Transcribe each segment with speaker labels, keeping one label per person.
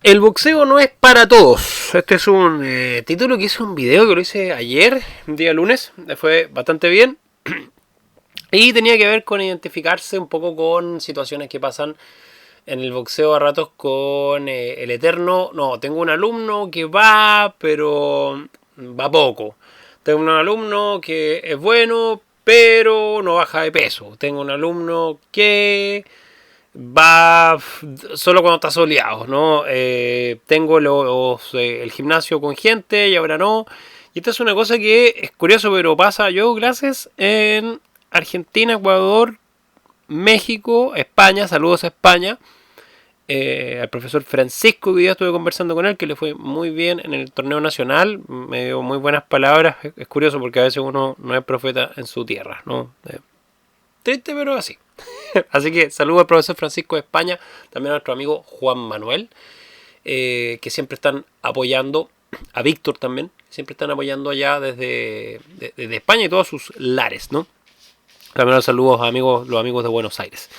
Speaker 1: El boxeo no es para todos. Este es un título que hice un video que lo hice ayer, día lunes. Fue bastante bien. Y tenía que ver con identificarse un poco con situaciones que pasan en el boxeo a ratos con el eterno. No, tengo un alumno que va, pero va poco. Tengo un alumno que es bueno, pero no baja de peso. Tengo un alumno que va solo cuando está soleado, ¿no? Tengo el gimnasio con gente y ahora no. Y esta es una cosa que es curioso, pero pasa. Yo hago clases en Argentina, Ecuador, México, España. Saludos a España. Al profesor Francisco, que ya estuve conversando con él, que le fue muy bien en el torneo nacional. Me dio muy buenas palabras. Es curioso porque a veces uno no es profeta en su tierra, ¿no? Triste, pero así. Así que saludo al profesor Francisco de España, también a nuestro amigo Juan Manuel, que siempre están apoyando, a Víctor también, siempre están apoyando allá desde España y todos sus lares, ¿no? También los saludos a los amigos de Buenos Aires.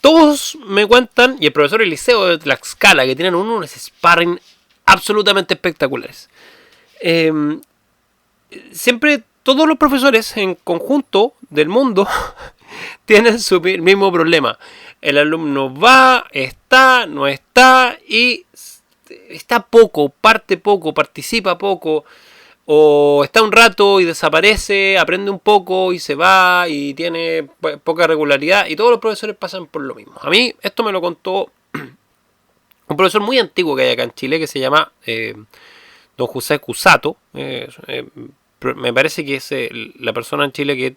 Speaker 1: Todos me cuentan, y el profesor Eliseo de Tlaxcala, que tienen unos sparring absolutamente espectaculares. Siempre todos los profesores en conjunto del mundo tienen su mismo problema. El alumno va, está, no está y está poco, parte poco, participa poco, o está un rato y desaparece, aprende un poco y se va y tiene poca regularidad, y todos los profesores pasan por lo mismo. A mí esto me lo contó un profesor muy antiguo que hay acá en Chile, que se llama don José Cusato. Me parece que es la persona en Chile que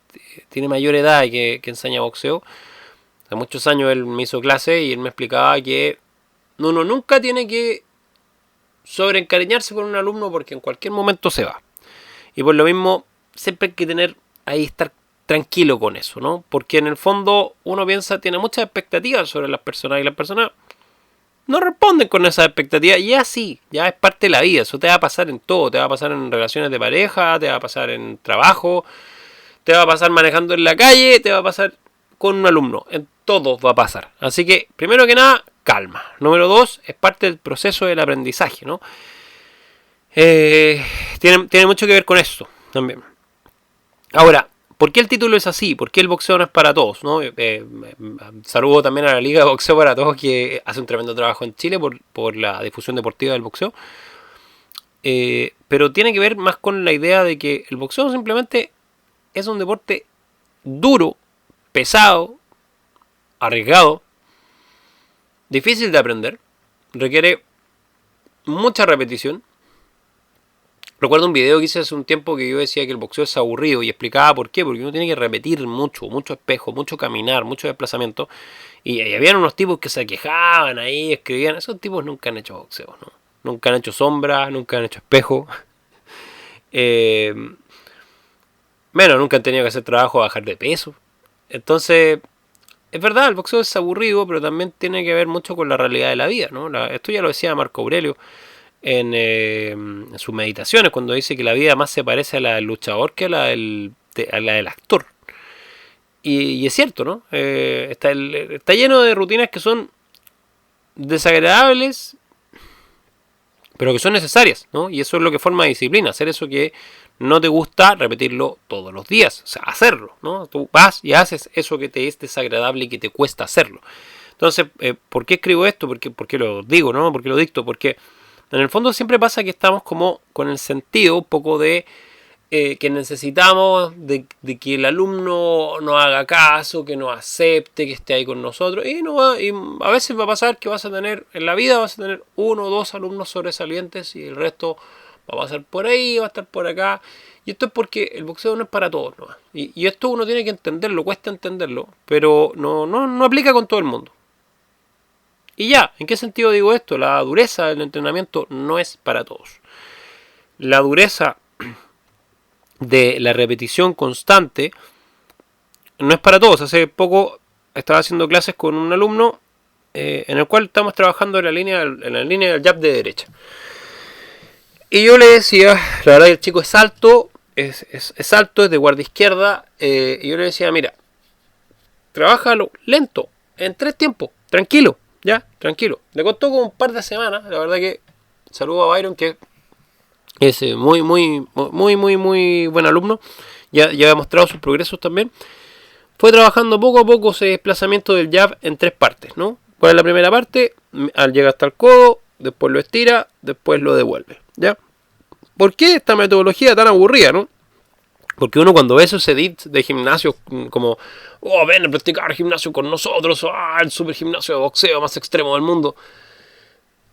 Speaker 1: tiene mayor edad y que enseña boxeo. Hace muchos años él me hizo clase y él me explicaba que uno nunca tiene que sobreencariñarse con un alumno porque en cualquier momento se va. Y por lo mismo siempre hay que tener ahí, estar tranquilo con eso, ¿no? Porque en el fondo uno piensa, tiene muchas expectativas sobre las personas y las personas no responden con esas expectativas. Y así, ya es parte de la vida. Eso te va a pasar en todo. Te va a pasar en relaciones de pareja, te va a pasar en trabajo, te va a pasar manejando en la calle, te va a pasar con un alumno. En todo va a pasar. Así que, primero que nada, calma. Número 2, es parte del proceso del aprendizaje, ¿no? Tiene mucho que ver con esto también. Ahora, ¿por qué el título es así? ¿Por qué el boxeo no es para todos? ¿No? Saludo también a la Liga de Boxeo para Todos, que hace un tremendo trabajo en Chile por la difusión deportiva del boxeo. Pero tiene que ver más con la idea de que el boxeo simplemente es un deporte duro, pesado, arriesgado, difícil de aprender, requiere mucha repetición. Recuerdo un video que hice hace un tiempo que yo decía que el boxeo es aburrido y explicaba por qué, porque uno tiene que repetir mucho espejo, mucho caminar, mucho desplazamiento. Y habían unos tipos que se quejaban ahí, escribían. Esos tipos nunca han hecho boxeo, ¿no? Nunca han hecho sombra, nunca han hecho espejo. Bueno, nunca han tenido que hacer trabajo a bajar de peso. Entonces, es verdad, el boxeo es aburrido, pero también tiene que ver mucho con la realidad de la vida, ¿no? Esto ya lo decía Marco Aurelio en sus meditaciones, cuando dice que la vida más se parece a la del luchador que a la del actor. Y es cierto, ¿no? Está lleno de rutinas que son desagradables, pero que son necesarias, ¿no? Y eso es lo que forma disciplina, hacer eso que no te gusta, repetirlo todos los días, o sea, hacerlo, ¿no? Tú vas y haces eso que te es desagradable y que te cuesta hacerlo. Entonces, ¿por qué escribo esto? ¿Por qué lo digo, no? ¿Por qué lo dicto? Porque en el fondo siempre pasa que estamos como con el sentido un poco de que necesitamos de que el alumno nos haga caso, que nos acepte, que esté ahí con nosotros. Y a veces va a pasar que vas a tener, en la vida vas a tener 1 o 2 alumnos sobresalientes y el resto va a pasar por ahí, va a estar por acá. Y esto es porque el boxeo no es para todos, ¿no? Y esto uno tiene que entenderlo, cuesta entenderlo, pero no aplica con todo el mundo. Y ya, ¿en qué sentido digo esto? La dureza del entrenamiento no es para todos. La dureza de la repetición constante no es para todos. Hace poco estaba haciendo clases con un alumno en el cual estamos trabajando en la línea del jab de derecha. Y yo le decía, la verdad que el chico es alto, es alto, es de guardia izquierda, y yo le decía, mira, trabájalo lento, en 3 tiempos, tranquilo. Ya, tranquilo. Le costó como un par de semanas. La verdad que saludo a Byron, que es muy buen alumno. Ya ha mostrado sus progresos también. Fue trabajando poco a poco ese desplazamiento del jab en 3 partes, ¿no? ¿Cuál es la primera parte? Llega hasta el codo, después lo estira, después lo devuelve, ¿ya? ¿Por qué esta metodología tan aburrida, no? Porque uno cuando ve esos edits de gimnasio como, oh, ven a practicar gimnasio con nosotros, el super gimnasio de boxeo más extremo del mundo,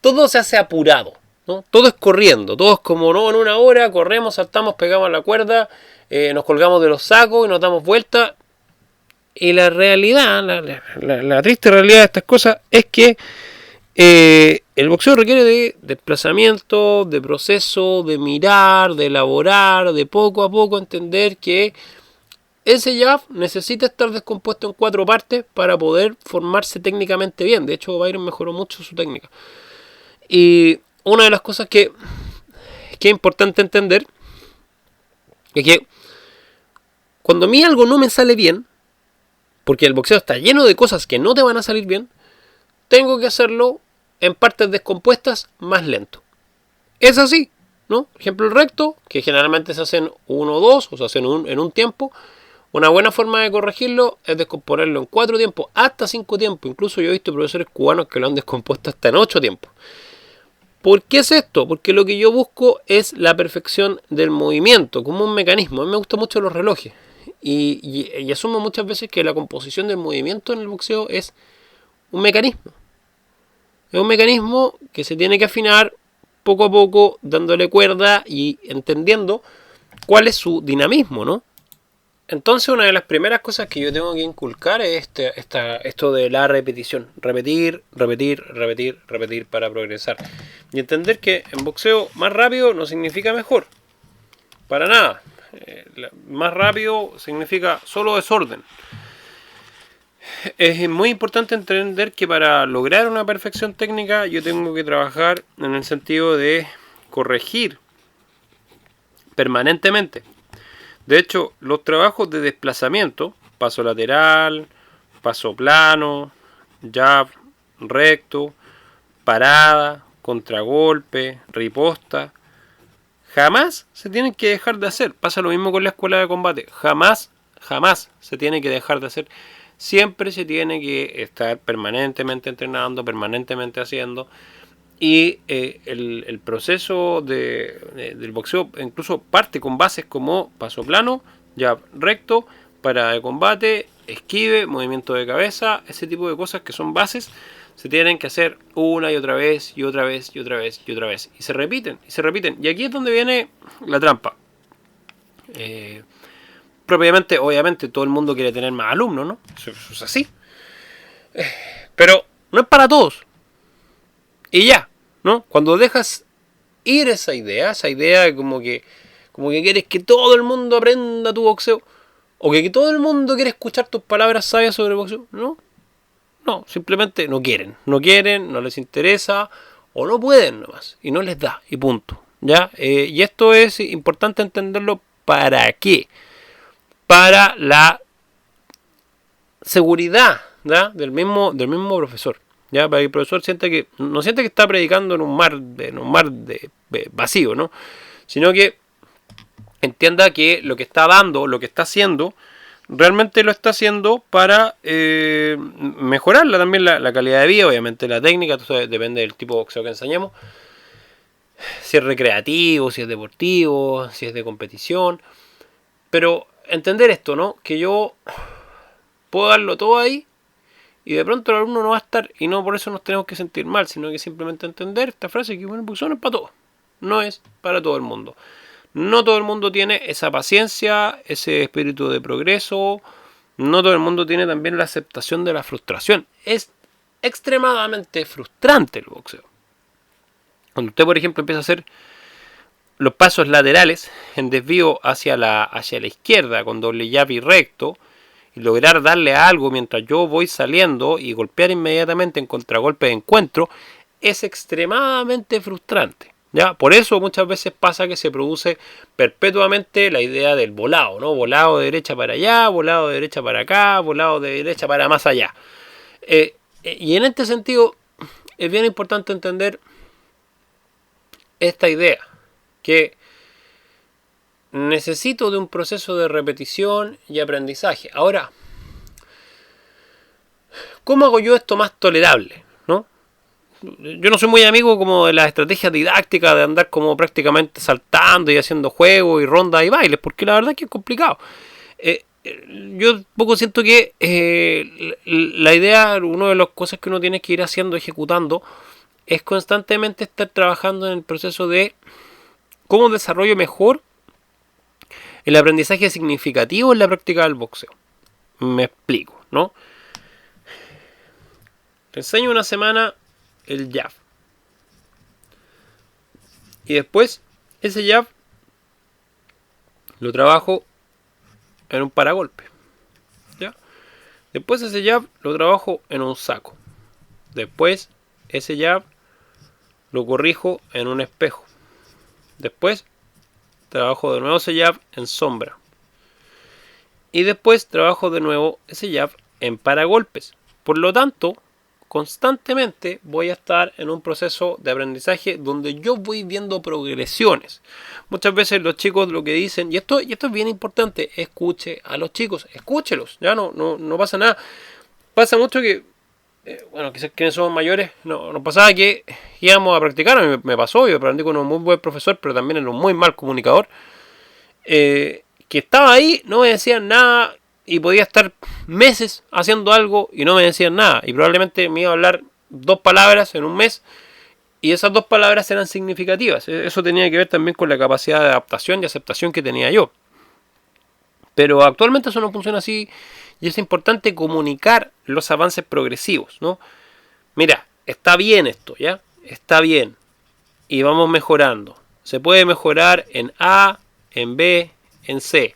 Speaker 1: todo se hace apurado, ¿no? Todo es corriendo, todo es como, no, en una hora corremos, saltamos, pegamos la cuerda, nos colgamos de los sacos y nos damos vuelta. Y la realidad, la triste realidad de estas cosas es que el boxeo requiere de desplazamiento, de proceso, de mirar, de elaborar, de poco a poco entender que ese jab necesita estar descompuesto en 4 partes para poder formarse técnicamente bien. De hecho, Byron mejoró mucho su técnica. Y una de las cosas que es importante entender es que cuando a mí algo no me sale bien, porque el boxeo está lleno de cosas que no te van a salir bien, tengo que hacerlo en partes descompuestas más lento. Es así, ¿no? Por ejemplo, el recto, que generalmente se hacen 1 o 2, o se hacen en un tiempo. Una buena forma de corregirlo es descomponerlo en 4 tiempos, hasta 5 tiempos. Incluso yo he visto profesores cubanos que lo han descompuesto hasta en 8 tiempos. ¿Por qué es esto? Porque lo que yo busco es la perfección del movimiento, como un mecanismo. A mí me gustan mucho los relojes. Y asumo muchas veces que la composición del movimiento en el boxeo es un mecanismo. Es un mecanismo que se tiene que afinar poco a poco, dándole cuerda y entendiendo cuál es su dinamismo, ¿no? Entonces, una de las primeras cosas que yo tengo que inculcar es esto de la repetición. Repetir para progresar. Y entender que en boxeo más rápido no significa mejor. Para nada. Más rápido significa solo desorden. Es muy importante entender que para lograr una perfección técnica yo tengo que trabajar en el sentido de corregir permanentemente. De hecho, los trabajos de desplazamiento, paso lateral, paso plano, jab, recto, parada, contragolpe, riposta, jamás se tienen que dejar de hacer. Pasa lo mismo con la escuela de combate. Jamás se tiene que dejar de hacer. Siempre se tiene que estar permanentemente entrenando, permanentemente haciendo. Y el proceso del boxeo incluso parte con bases como paso plano, jab recto, parada de combate, esquive, movimiento de cabeza, ese tipo de cosas que son bases. Se tienen que hacer una y otra vez, y otra vez, y otra vez, y otra vez. Y se repiten, y se repiten. Y aquí es donde viene la trampa. Propiamente, obviamente, todo el mundo quiere tener más alumnos, ¿no? Eso es así. Pero no es para todos. Y ya, ¿no? Cuando dejas ir esa idea como que quieres que todo el mundo aprenda tu boxeo, o que todo el mundo quiere escuchar tus palabras sabias sobre boxeo, no, simplemente no quieren, no les interesa, o no pueden nomás, y no les da, y punto, ¿ya? Y esto es importante entenderlo. ¿Para qué? Para la seguridad, ¿ya? del mismo profesor, ¿ya? Para que el profesor no sienta que está predicando en un mar de vacío, ¿no? Sino que entienda que lo que está dando, lo que está haciendo, realmente lo está haciendo para mejorar también la calidad de vida, obviamente la técnica, entonces depende del tipo de boxeo que enseñemos, si es recreativo, si es deportivo, si es de competición, pero entender esto, ¿no? Que yo puedo darlo todo ahí y de pronto el alumno no va a estar, y no por eso nos tenemos que sentir mal, sino que simplemente entender esta frase que bueno, boxeo no es para todos, no es para todo el mundo. No todo el mundo tiene esa paciencia, ese espíritu de progreso. No todo el mundo tiene también la aceptación de la frustración. Es extremadamente frustrante el boxeo. Cuando usted, por ejemplo, empieza a hacer los pasos laterales en desvío hacia la izquierda con doble jab y recto, y lograr darle a algo mientras yo voy saliendo y golpear inmediatamente en contragolpe de encuentro, es extremadamente frustrante. ¿Ya? Por eso muchas veces pasa que se produce perpetuamente la idea del volado, ¿no? Volado de derecha para allá, volado de derecha para acá, volado de derecha para más allá. Y en este sentido es bien importante entender esta idea, que necesito de un proceso de repetición y aprendizaje. Ahora, ¿cómo hago yo esto más tolerable? ¿No? Yo no soy muy amigo como de las estrategias didácticas de andar como prácticamente saltando y haciendo juegos y rondas y bailes, porque la verdad es que es complicado. Yo un poco siento que la idea, una de las cosas que uno tiene que ir haciendo, ejecutando, es constantemente estar trabajando en el proceso de cómo desarrollo mejor el aprendizaje significativo en la práctica del boxeo. Me explico, ¿no? Te enseño una semana el jab. Y después ese jab lo trabajo en un paragolpe. ¿Ya? Después ese jab lo trabajo en un saco. Después ese jab lo corrijo en un espejo. Después trabajo de nuevo ese jab en sombra. Y después trabajo de nuevo ese jab en paragolpes. Por lo tanto, constantemente voy a estar en un proceso de aprendizaje donde yo voy viendo progresiones. Muchas veces los chicos lo que dicen, y esto es bien importante, escuche a los chicos, escúchelos, ya no pasa nada. Pasa mucho que, bueno, quizás quienes somos mayores, nos pasaba que íbamos a practicar, a mí me pasó, yo aprendí con un muy buen profesor, pero también era un muy mal comunicador, que estaba ahí, no me decían nada, y podía estar meses haciendo algo y no me decían nada. Y probablemente me iba a hablar 2 palabras en un mes y esas 2 palabras eran significativas. Eso tenía que ver también con la capacidad de adaptación y aceptación que tenía yo. Pero actualmente eso no funciona así y es importante comunicar los avances progresivos, ¿no? Mira, está bien esto, ¿ya? Está bien. Y vamos mejorando. Se puede mejorar en A, en B, en C.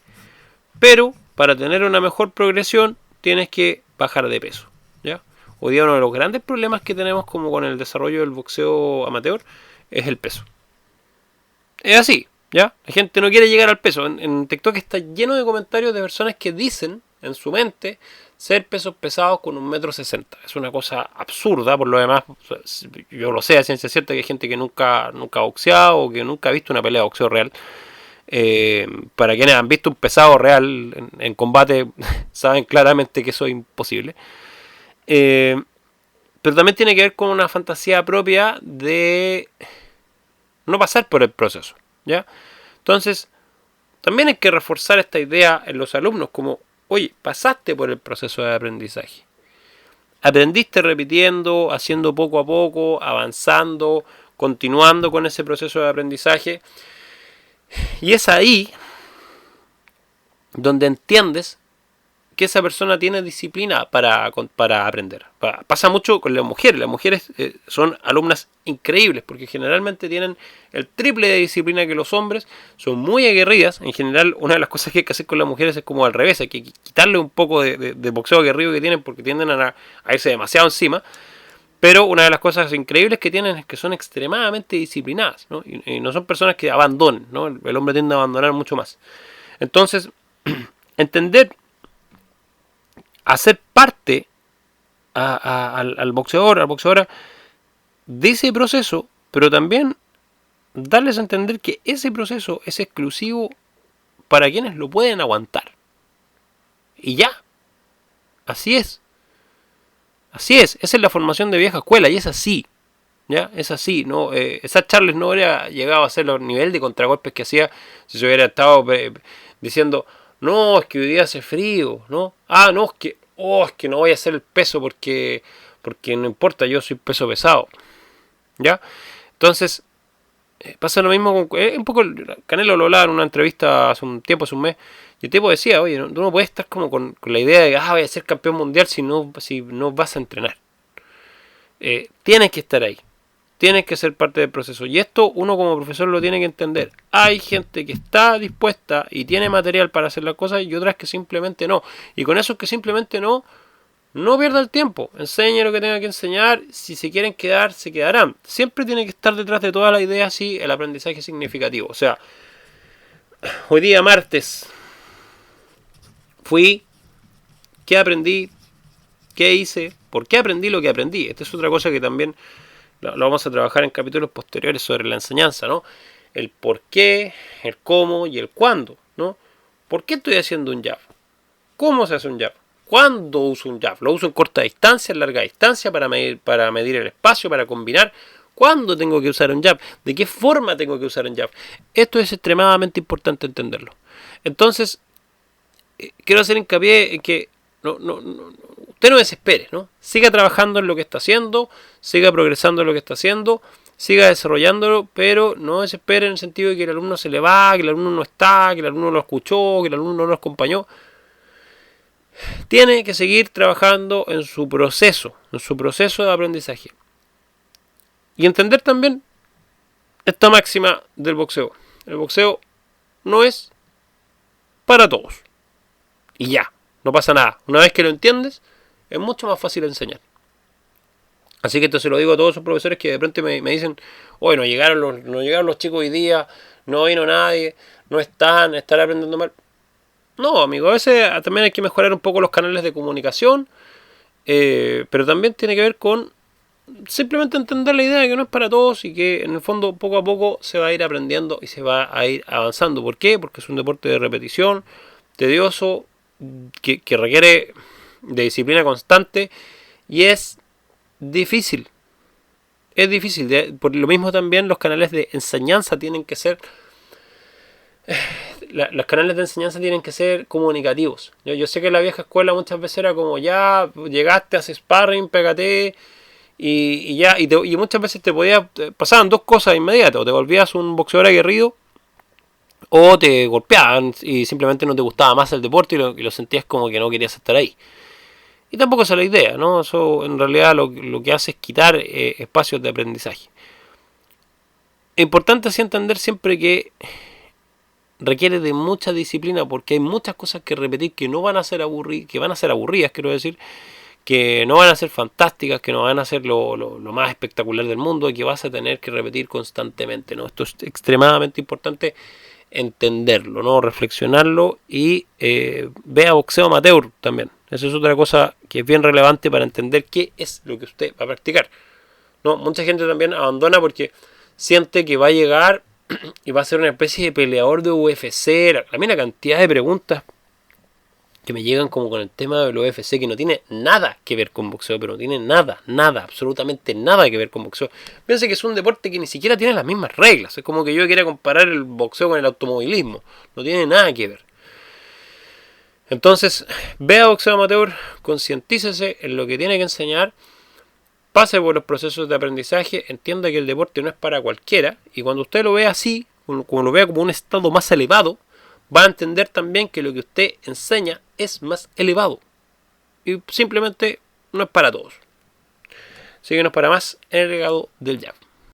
Speaker 1: Pero para tener una mejor progresión tienes que bajar de peso, ¿ya? Hoy día uno de los grandes problemas que tenemos como con el desarrollo del boxeo amateur es el peso. Es así, ¿ya? La gente no quiere llegar al peso. En TikTok está lleno de comentarios de personas que dicen en su mente ser pesos pesados con 1,60 m. Es una cosa absurda, por lo demás, yo lo sé a ciencia cierta que hay gente que nunca ha boxeado o que nunca ha visto una pelea de boxeo real. Para quienes han visto un pesado real en combate saben claramente que eso es imposible, pero también tiene que ver con una fantasía propia de no pasar por el proceso, ¿ya? Entonces también hay que reforzar esta idea en los alumnos como, oye, pasaste por el proceso de aprendizaje, aprendiste repitiendo, haciendo poco a poco, avanzando, continuando con ese proceso de aprendizaje. Y es ahí donde entiendes que esa persona tiene disciplina para aprender. Pasa mucho con las mujeres. Las mujeres son alumnas increíbles porque generalmente tienen el triple de disciplina que los hombres. Son muy aguerridas. En general, una de las cosas que hay que hacer con las mujeres es como al revés. Hay que quitarle un poco de boxeo aguerrido que tienen porque tienden a irse demasiado encima. Pero una de las cosas increíbles que tienen es que son extremadamente disciplinadas, ¿no? Y no son personas que abandonen, ¿no? El hombre tiende a abandonar mucho más. Entonces, entender, hacer parte al boxeador, a la boxeadora de ese proceso, pero también darles a entender que ese proceso es exclusivo para quienes lo pueden aguantar. Y ya, así es. Así es, esa es la formación de vieja escuela y es así, ¿ya? Es así, ¿no? Esa Charles no hubiera llegado a hacer los niveles de contragolpes que hacía si se hubiera estado diciendo, no, es que hoy día hace frío, ¿no? Ah, no, es que no voy a hacer el peso porque no importa, yo soy peso pesado, ¿ya? Entonces, pasa lo mismo con... un poco, Canelo lo hablaba en una entrevista hace un tiempo, hace un mes, y el tipo decía, oye, tú no puedes estar como con la idea de que voy a ser campeón mundial si no vas a entrenar. Tienes que estar ahí. Tienes que ser parte del proceso. Y esto uno como profesor lo tiene que entender. Hay gente que está dispuesta y tiene material para hacer las cosas y otras que simplemente no. Y con eso que simplemente no pierda el tiempo. Enseñe lo que tenga que enseñar. Si se quieren quedar, se quedarán. Siempre tiene que estar detrás de toda la idea así el aprendizaje significativo. O sea, hoy día martes fui, ¿qué aprendí? ¿Qué hice? ¿Por qué aprendí lo que aprendí? Esta es otra cosa que también lo vamos a trabajar en capítulos posteriores sobre la enseñanza, ¿no? El por qué, el cómo y el cuándo, ¿no? ¿Por qué estoy haciendo un jab? ¿Cómo se hace un jab? ¿Cuándo uso un jab? ¿Lo uso en corta distancia, en larga distancia, para medir el espacio, para combinar? ¿Cuándo tengo que usar un jab? ¿De qué forma tengo que usar un jab? Esto es extremadamente importante entenderlo. Entonces, quiero hacer hincapié en que usted no desespere, ¿no? Siga trabajando en lo que está haciendo, siga progresando en lo que está haciendo, siga desarrollándolo, pero no desespere en el sentido de que el alumno se le va, que el alumno no está, que el alumno no lo escuchó, que el alumno no lo acompañó. Tiene que seguir trabajando en su proceso de aprendizaje. Y entender también esta máxima del boxeo. El boxeo no es para todos. Y ya, no pasa nada. Una vez que lo entiendes, es mucho más fácil enseñar. Así que esto se lo digo a todos esos profesores que de pronto me dicen, oye, no llegaron los chicos hoy día, no vino nadie, no están aprendiendo mal. No, amigo, a veces también hay que mejorar un poco los canales de comunicación, pero también tiene que ver con simplemente entender la idea de que no es para todos y que en el fondo poco a poco se va a ir aprendiendo y se va a ir avanzando. ¿Por qué? Porque es un deporte de repetición, tedioso, que requiere de disciplina constante y es difícil. Es difícil. Por lo mismo también los canales de enseñanza tienen que ser... Los canales de enseñanza tienen que ser comunicativos. Yo sé que en la vieja escuela muchas veces era como ya llegaste, haces sparring, pégate y ya. Y muchas veces pasaban dos cosas inmediatas. O te volvías un boxeador aguerrido o te golpeaban y simplemente no te gustaba más el deporte y lo sentías como que no querías estar ahí. Y tampoco esa es la idea, ¿no? Eso en realidad lo que hace es quitar espacios de aprendizaje. Es importante así entender siempre que requiere de mucha disciplina porque hay muchas cosas que repetir que no van a ser aburridas, quiero decir, que no van a ser fantásticas, que no van a ser lo más espectacular del mundo y que vas a tener que repetir constantemente, ¿no? Esto es extremadamente importante entenderlo, ¿no? Reflexionarlo y vea boxeo amateur también. Eso es otra cosa que es bien relevante para entender qué es lo que usted va a practicar, ¿no? Mucha gente también abandona porque siente que va a llegar y va a ser una especie de peleador de UFC. A mí la cantidad de preguntas que me llegan como con el tema del UFC que no tiene nada que ver con boxeo, pero no tiene nada, absolutamente nada que ver con boxeo. Piense que es un deporte que ni siquiera tiene las mismas reglas. Es como que yo quiera comparar el boxeo con el automovilismo. No tiene nada que ver. Entonces, vea boxeo amateur, concientícese en lo que tiene que enseñar, pase por los procesos de aprendizaje, entienda que el deporte no es para cualquiera, y cuando usted lo vea así, como lo vea como un estado más elevado, va a entender también que lo que usted enseña es más elevado. Y simplemente no es para todos. Síguenos para más en el legado del jab.